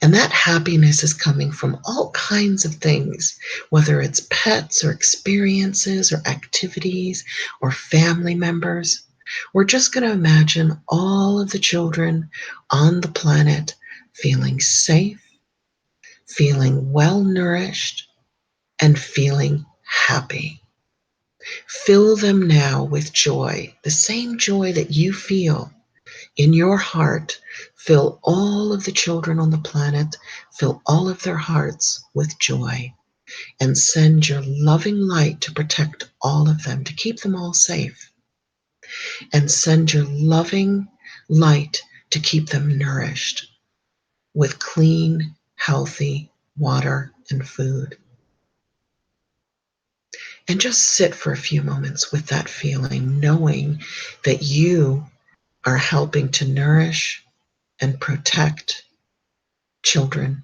And that happiness is coming from all kinds of things, whether it's pets or experiences or activities or family members. We're just going to imagine all of the children on the planet feeling safe, feeling well nourished, and feeling happy. Fill them now with joy, the same joy that you feel in your heart. Fill all of the children on the planet, fill all of their hearts with joy, and send your loving light to protect all of them, to keep them all safe. And send your loving light to keep them nourished with clean, healthy water and food. And just sit for a few moments with that feeling, knowing that you are helping to nourish and protect children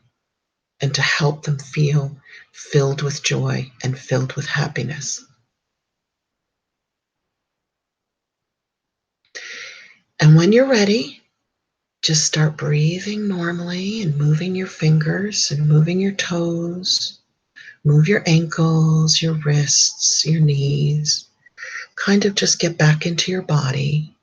and to help them feel filled with joy and filled with happiness. And when you're ready, just start breathing normally and moving your fingers and moving your toes. Move your ankles, your wrists, your knees. Kind of just get back into your body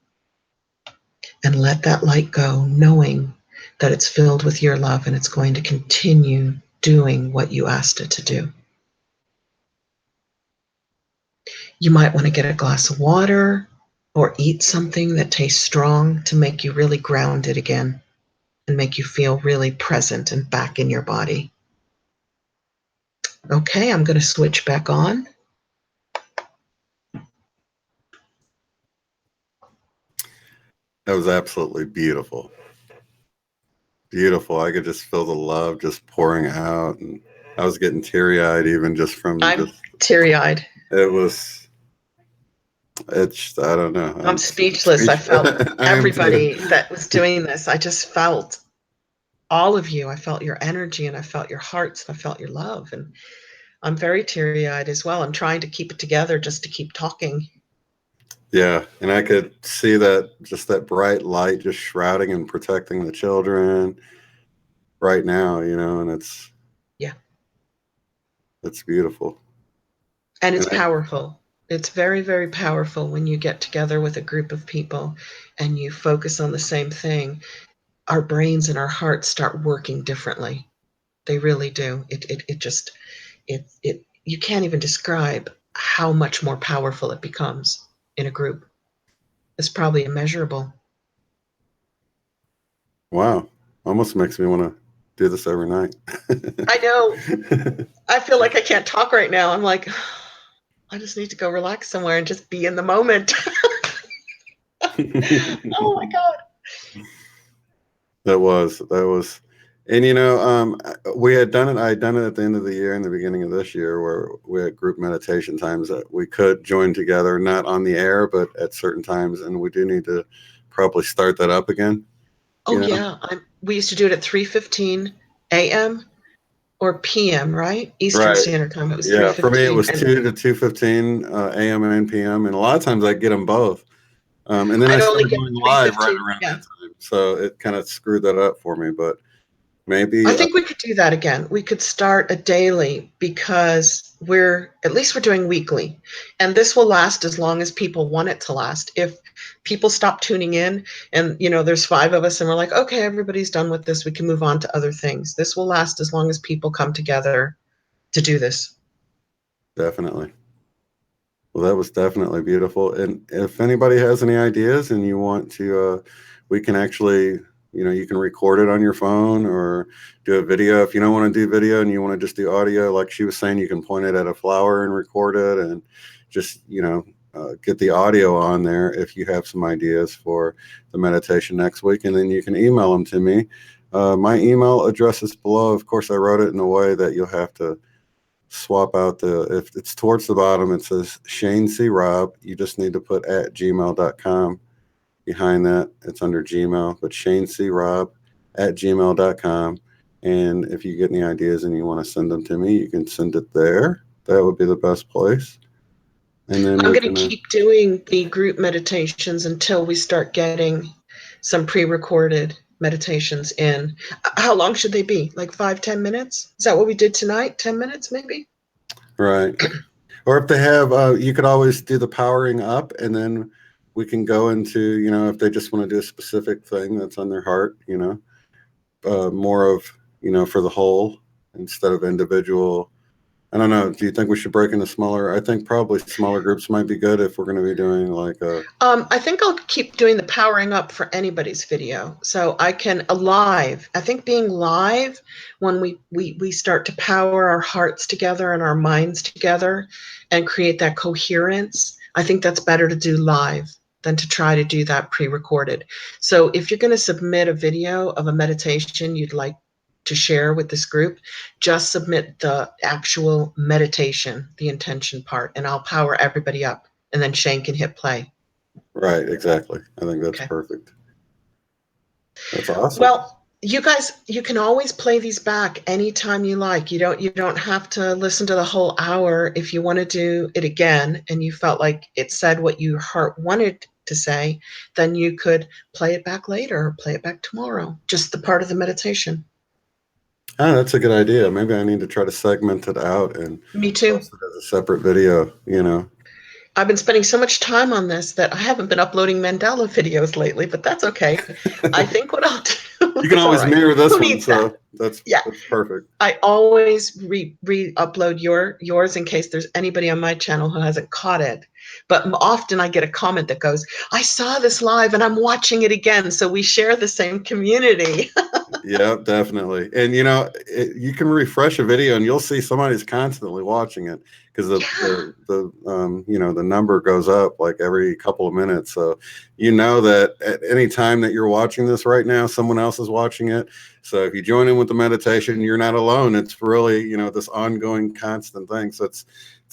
and let that light go, knowing that it's filled with your love and it's going to continue doing what you asked it to do. You might want to get a glass of water or eat something that tastes strong to make you really grounded again and make you feel really present and back in your body. Okay, I'm going to switch back on. That was absolutely beautiful. Beautiful. I could just feel the love just pouring out, and I was getting teary-eyed even just from I'm teary-eyed. It's I don't know. I'm speechless. I felt I am everybody too. that was doing this. I just felt all of you. I felt your energy and I felt your hearts and I felt your love. And I'm very teary-eyed as well. I'm trying to keep it together just to keep talking. Yeah, and I could see that, just that bright light just shrouding and protecting the children right now, and it's beautiful. And it's And powerful. It's very, very powerful when you get together with a group of people and you focus on the same thing. our brains and our hearts start working differently. They really do. You can't even describe how much more powerful it becomes in a group. It's probably immeasurable. Wow. Almost makes me want to do this every night. I know. I feel like I can't talk right now. I'm like, I just need to go relax somewhere and just be in the moment. Oh my God. That was, and we had done it. I had done it at the end of the year and the beginning of this year, where we had group meditation times that we could join together, not on the air, but at certain times. And we do need to probably start that up again. Oh yeah. We used to do it at 3:15 a.m. or p.m., right? Eastern Right. Standard Time. It was Yeah. For me, it 3:15. was 2 to 2:15 a.m. and p.m. And a lot of times I get them both. And then I I'd only started get going live right 3:15. around Yeah. that time. So it kind of screwed that up for me. But maybe, I think we could do that again. We could start a daily, because we're doing weekly. And this will last as long as people want it to last. If people stop tuning in and there's 5 of us and we're like, okay, everybody's done with this, we can move on to other things. This will last as long as people come together to do this. definitely. Well, that was definitely beautiful. And if anybody has any ideas and you want to, we can actually, you can record it on your phone or do a video. If you don't want to do video and you want to just do audio, like she was saying, you can point it at a flower and record it and just, get the audio on there if you have some ideas for the meditation next week. And then you can email them to me. My email address is below. Of course, I wrote it in a way that you'll have to swap out if it's towards the bottom, it says Shane C. Rob. You just need to put @gmail.com behind that. It's under Gmail, but Shane C. Rob @gmail.com. And if you get any ideas and you want to send them to me, you can send it there. That would be the best place. And then I'm we going can, to keep doing the group meditations until we start getting some pre-recorded meditations in. How long should they be? Like 5-10 minutes? Is that what we did tonight? 10 minutes maybe? right. Or if they have, you could always do the powering up, and then we can go into, if they just want to do a specific thing that's on their heart, more of, for the whole instead of individual. I don't know. Do you think we should break into smaller? I think probably smaller groups might be good if we're going to be doing like a. I think I'll keep doing the powering up for anybody's video. So I can live. I think being live, when we start to power our hearts together and our minds together and create that coherence, I think that's better to do live than to try to do that pre-recorded. So if you're going to submit a video of a meditation you'd like to share with this group, just submit the actual meditation, the intention part, and I'll power everybody up. And then Shane can hit play. Right, exactly. I think that's Okay. perfect. That's awesome. Well, you guys, you can always play these back anytime you like. You don't have to listen to the whole hour. If you want to do it again and you felt like it said what your heart wanted to say, then you could play it back later or play it back tomorrow. Just the part of the meditation. That's a good idea. Maybe I need to try to segment it out and Me too. post it as a separate video. I've been spending so much time on this that I haven't been uploading Mandela videos lately, but that's okay. I think what I'll do You can is all always right. mirror this Who one, needs that? so that's Yeah. perfect. I always re-upload yours in case there's anybody on my channel who hasn't caught it. But often I get a comment that goes, I saw this live and I'm watching it again. So we share the same community. Yeah, definitely. And you can refresh a video and you'll see somebody's constantly watching it because the number goes up like every couple of minutes. So that at any time that you're watching this right now, someone else is watching it. So if you join in with the meditation, you're not alone. It's really, this ongoing constant thing. So it's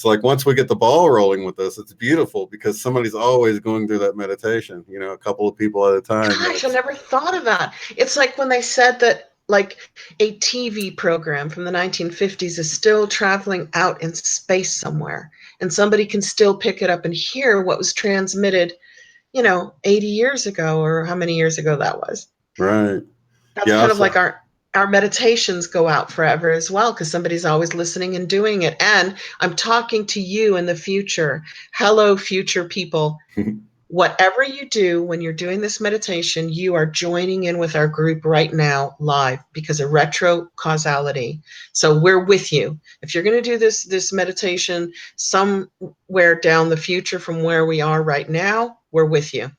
like once we get the ball rolling with this, it's beautiful because somebody's always going through that meditation, a couple of people at a time. Gosh, I never thought of that. It's like when they said that like a TV program from the 1950s is still traveling out in space somewhere and somebody can still pick it up and hear what was transmitted, 80 years ago or how many years ago that was. Right. That's Yeah. kind of like our meditations go out forever as well because somebody's always listening and doing it. And I'm talking to you in the future. Hello, future people. Whatever you do when you're doing this meditation, you are joining in with our group right now live because of retro causality. So we're with you. If you're going to do this meditation somewhere down the future from where we are right now, we're with you.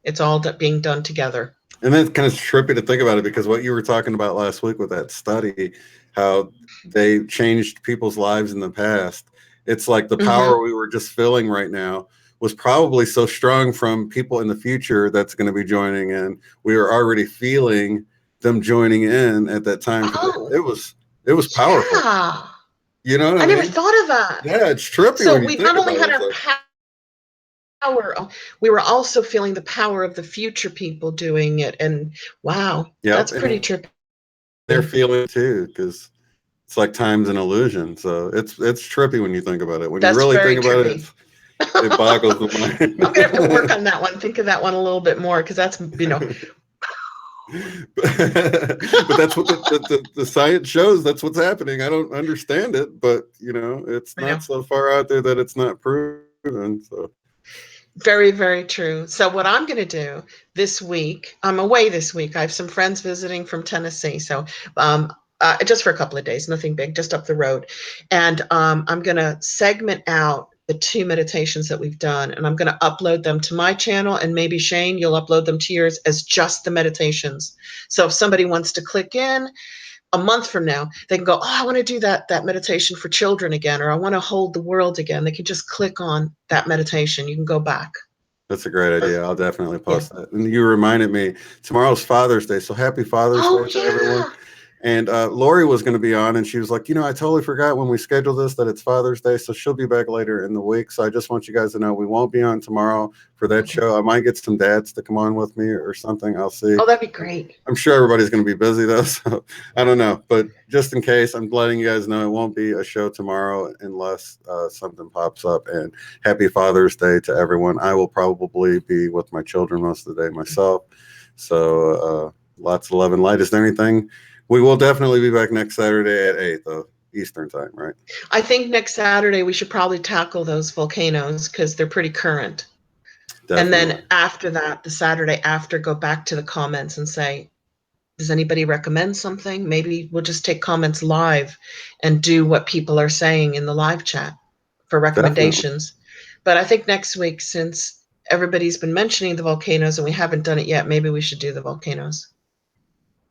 It's all being done together. And that's kind of trippy to think about it, because what you were talking about last week with that study, how they changed people's lives in the past. It's like the power we were just feeling right now was probably so strong from people in the future that's going to be joining in. We were already feeling them joining in at that time. Oh, it was powerful. yeah. You know what I I mean? never thought of that. Yeah, it's trippy So when you we think not only about had it. our power, we were also feeling the power of the future people doing it. And wow, that's pretty trippy. They're feeling too, because it's like time's an illusion. So it's trippy when you think about it. When you really think about it, it boggles the mind. I'm gonna have to work on that one. Think of that one a little bit more, because that's, you know. But that's what the science shows. That's what's happening. I don't understand it, but you know, it's not so far out there that it's not proven. So very, very true. So what I'm going to do this week, I'm away this week. I have some friends visiting from Tennessee. So just for a couple of days, nothing big, just up the road. And I'm going to segment out the 2 meditations that we've done, and I'm going to upload them to my channel, and maybe Shane, you'll upload them to yours as just the meditations. So if somebody wants to click in a month from now, they can go, oh, I want to do that meditation for children again, or I want to hold the world again. They can just click on that meditation. You can go back. That's a great idea. I'll definitely post that. And you reminded me, tomorrow's Father's Day, so happy Father's Day to everyone. And Lori was going to be on, and she was like, you know, I totally forgot when we scheduled this that it's Father's Day, so she'll be back later in the week. So I just want you guys to know we won't be on tomorrow for that show. I might get some dads to come on with me or something. I'll see. Oh, that'd be great. I'm sure everybody's going to be busy though, so I don't know. But just in case, I'm letting you guys know it won't be a show tomorrow unless something pops up. And happy Father's Day to everyone. I will probably be with my children most of the day myself. So lots of love and light. Is there anything? We will definitely be back next Saturday at 8 though, Eastern time, right? I think next Saturday we should probably tackle those volcanoes because they're pretty current. Definitely. And then after that, the Saturday after, go back to the comments and say, does anybody recommend something? Maybe we'll just take comments live and do what people are saying in the live chat for recommendations. Definitely. But I think next week, since everybody's been mentioning the volcanoes and we haven't done it yet, maybe we should do the volcanoes.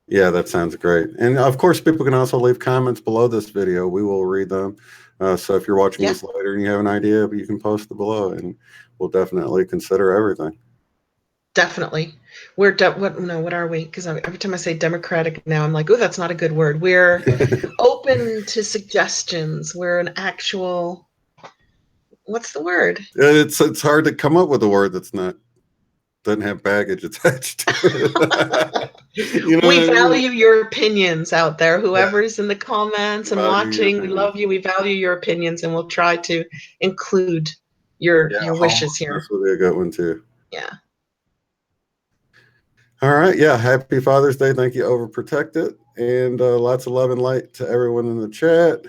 Yeah, that sounds great. And of course, people can also leave comments below this video. We will read them. So if you're watching this later and you have an idea, you can post it below, and we'll definitely consider everything. Definitely. What are we? Because every time I say democratic now, I'm like, oh, that's not a good word. We're open to suggestions. We're an actual, what's the word? It's hard to come up with a word that's not, doesn't have baggage attached to it. You know, we value your opinions out there. Whoever's in the comments and watching, we love you. We value your opinions, and we'll try to include your wishes here. This will be a good one too. Yeah. All right. Yeah. Happy Father's Day. Thank you, Overprotected. And lots of love and light to everyone in the chat.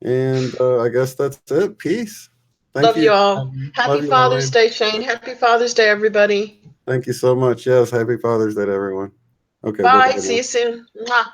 And I guess that's it. Peace. Love you all. Happy Father's Day, Shane. Happy Father's Day, everybody. Thank you so much. Yes. Happy Father's Day to everyone. Okay. Bye. See you soon. Mwah.